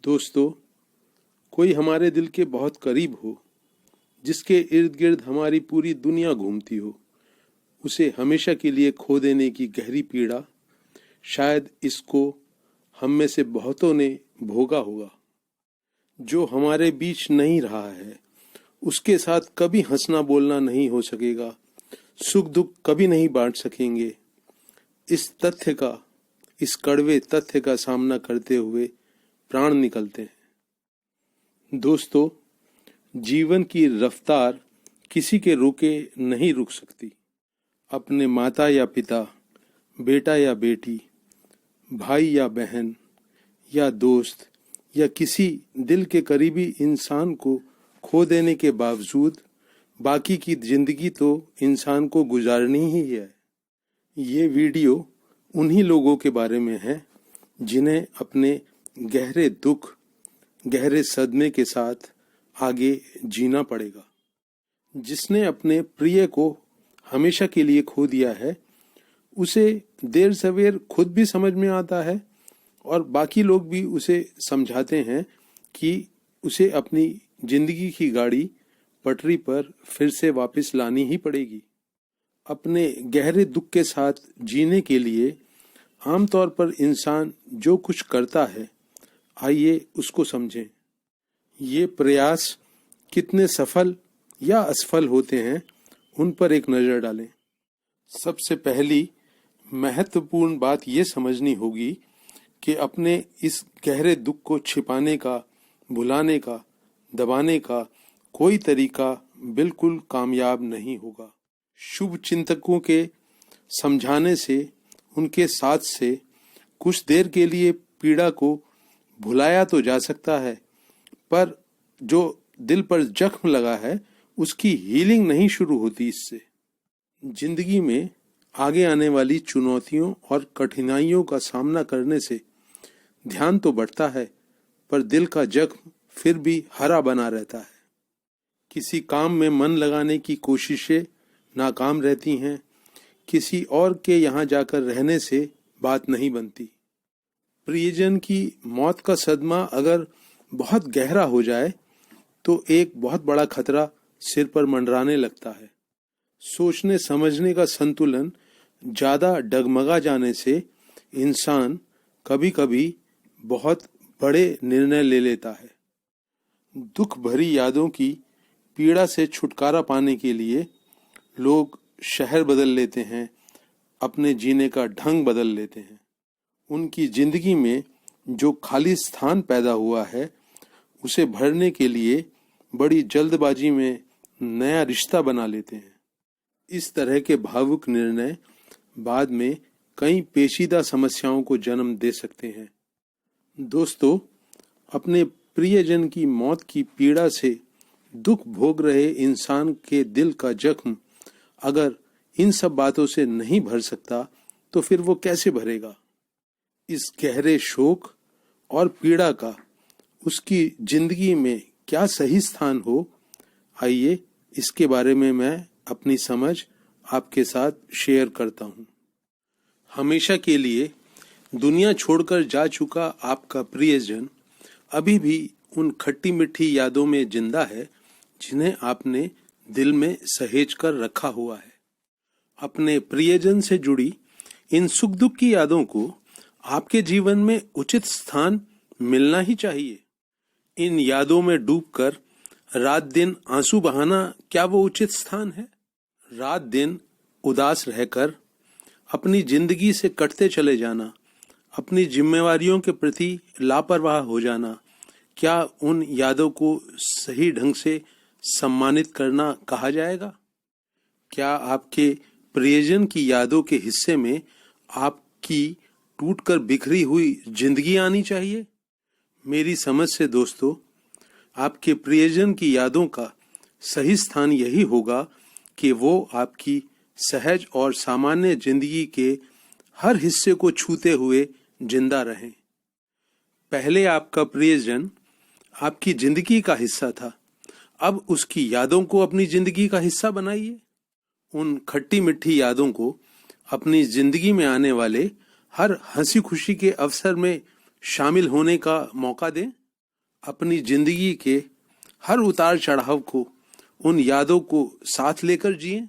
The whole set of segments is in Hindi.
दोस्तों, कोई हमारे दिल के बहुत करीब हो, जिसके इर्द गिर्द हमारी पूरी दुनिया घूमती हो, उसे हमेशा के लिए खो देने की गहरी पीड़ा शायद इसको हम में से बहुतों ने भोगा होगा। जो हमारे बीच नहीं रहा है, उसके साथ कभी हंसना बोलना नहीं हो सकेगा, सुख दुख कभी नहीं बांट सकेंगे। इस कड़वे तथ्य का सामना करते हुए प्राण निकलते हैं। दोस्तों, जीवन की रफ्तार किसी के रोके नहीं रुक सकती। अपने माता या पिता, बेटा या बेटी, भाई या बहन या दोस्त या किसी दिल के करीबी इंसान को खो देने के बावजूद बाकी की जिंदगी तो इंसान को गुजारनी ही है। ये वीडियो उन्हीं लोगों के बारे में है जिन्हें अपने गहरे दुख, गहरे सदमे के साथ आगे जीना पड़ेगा। जिसने अपने प्रिय को हमेशा के लिए खो दिया है, उसे देर सवेर खुद भी समझ में आता है और बाकी लोग भी उसे समझाते हैं कि उसे अपनी जिंदगी की गाड़ी पटरी पर फिर से वापस लानी ही पड़ेगी। अपने गहरे दुख के साथ जीने के लिए आमतौर पर इंसान जो कुछ करता है, आइए उसको समझें। ये प्रयास कितने सफल या असफल होते हैं, उन पर एक नज़र डालें। सबसे पहली महत्वपूर्ण बात ये समझनी होगी कि अपने इस गहरे दुख को छिपाने का, भुलाने का, दबाने का कोई तरीका बिल्कुल कामयाब नहीं होगा। शुभ चिंतकों के समझाने से, उनके साथ से कुछ देर के लिए पीड़ा को भुलाया तो जा सकता है, पर जो दिल पर जख्म लगा है उसकी हीलिंग नहीं शुरू होती इससे। जिंदगी में आगे आने वाली चुनौतियों और कठिनाइयों का सामना करने से ध्यान तो बढ़ता है, पर दिल का जख्म फिर भी हरा बना रहता है। किसी काम में मन लगाने की कोशिशें नाकाम रहती हैं, किसी और के यहाँ जाकर रहने से बात नहीं बनती। प्रियजन की मौत का सदमा अगर बहुत गहरा हो जाए तो एक बहुत बड़ा खतरा सिर पर मंडराने लगता है। सोचने समझने का संतुलन ज्यादा डगमगा जाने से इंसान कभी कभी बहुत बड़े निर्णय ले लेता है। दुख भरी यादों की पीड़ा से छुटकारा पाने के लिए लोग शहर बदल लेते हैं, अपने जीने का ढंग बदल लेते हैं। उनकी जिंदगी में जो खाली स्थान पैदा हुआ है, उसे भरने के लिए बड़ी जल्दबाजी में नया रिश्ता बना लेते हैं। इस तरह के भावुक निर्णय बाद में कई पेचीदा समस्याओं को जन्म दे सकते हैं। दोस्तों, अपने प्रियजन की मौत की पीड़ा से दुख भोग रहे इंसान के दिल का जख्म अगर इन सब बातों से नहीं भर सकता, तो फिर वो कैसे भरेगा? इस गहरे शोक और पीड़ा का उसकी जिंदगी में क्या सही स्थान हो, आइए इसके बारे में मैं अपनी समझ आपके साथ शेयर करता हूँ। हमेशा के लिए दुनिया छोड़कर जा चुका आपका प्रियजन अभी भी उन खट्टी मीठी यादों में जिंदा है जिन्हें आपने दिल में सहेज कर रखा हुआ है। अपने प्रियजन से जुड़ी इन सुख दुख की यादों को आपके जीवन में उचित स्थान मिलना ही चाहिए। इन यादों में डूबकर रात दिन आंसू बहाना क्या वो उचित स्थान है? रात दिन उदास रहकर अपनी जिंदगी से कटते चले जाना, अपनी जिम्मेवारियों के प्रति लापरवाह हो जाना, क्या उन यादों को सही ढंग से सम्मानित करना कहा जाएगा? क्या आपके प्रियजन की यादों के हिस्से में आपकी टूटकर बिखरी हुई जिंदगी आनी चाहिए? मेरी समझ से दोस्तों, आपके प्रियजन की यादों का सही स्थान यही होगा कि वो आपकी सहज और सामान्य जिंदगी के हर हिस्से को छूते हुए जिंदा रहें। पहले आपका प्रियजन आपकी जिंदगी का हिस्सा था, अब उसकी यादों को अपनी जिंदगी का हिस्सा बनाइए। उन खट्टी मिट्टी यादों को अपनी जिंदगी में आने वाले हर हंसी खुशी के अवसर में शामिल होने का मौका दें। अपनी जिंदगी के हर उतार चढ़ाव को, उन यादों को साथ लेकर जिएं।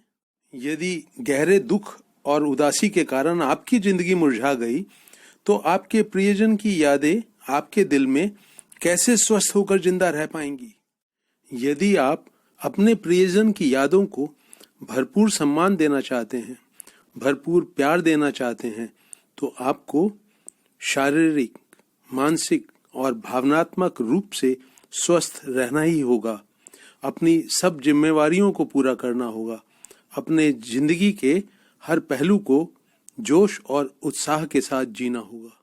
यदि गहरे दुख और उदासी के कारण आपकी जिंदगी मुरझा गई, तो आपके प्रियजन की यादें आपके दिल में कैसे स्वस्थ होकर जिंदा रह पाएंगी। यदि आप अपने प्रियजन की यादों को भरपूर सम्मान देना चाहते हैं, भरपूर प्यार देना चाहते हैं, तो आपको शारीरिक, मानसिक और भावनात्मक रूप से स्वस्थ रहना ही होगा। अपनी सब जिम्मेवारियों को पूरा करना होगा। अपने जिंदगी के हर पहलू को जोश और उत्साह के साथ जीना होगा।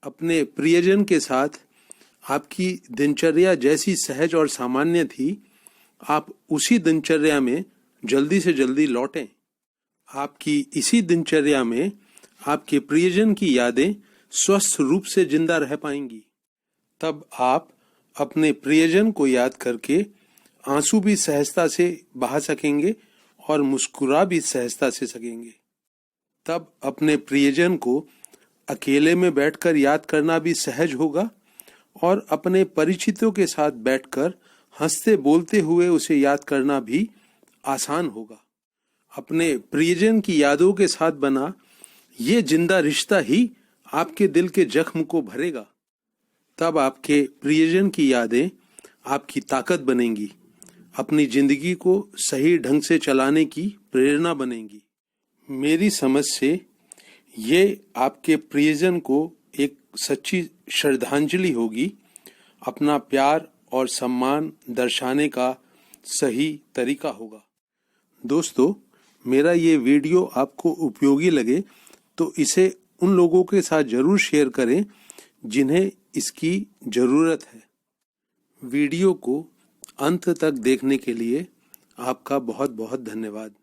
अपने प्रियजन के साथ आपकी दिनचर्या जैसी सहज और सामान्य थी, आप उसी दिनचर्या में जल्दी से जल्दी लौटें। आपकी इसी दिनचर्या में आपके प्रियजन की यादें स्वस्थ रूप से जिंदा रह पाएंगी। तब आप अपने प्रियजन को याद करके आंसू भी सहजता से बहा सकेंगे और मुस्कुरा भी सहजता से सकेंगे। तब अपने प्रियजन को अकेले में बैठकर याद करना भी सहज होगा और अपने परिचितों के साथ बैठकर हंसते बोलते हुए उसे याद करना भी आसान होगा। अपने प्रियजन की यादों के साथ बना ये जिंदा रिश्ता ही आपके दिल के जख्म को भरेगा। तब आपके प्रियजन की यादें आपकी ताकत बनेंगी, अपनी जिंदगी को सही ढंग से चलाने की प्रेरणा बनेंगी। मेरी समझ से ये आपके प्रियजन को एक सच्ची श्रद्धांजलि होगी। अपना प्यार और सम्मान दर्शाने का सही तरीका होगा। दोस्तों, मेरा ये वीडियो आपको उपयोगी लगे तो इसे उन लोगों के साथ जरूर शेयर करें जिन्हें इसकी जरूरत है। वीडियो को अंत तक देखने के लिए आपका बहुत बहुत धन्यवाद।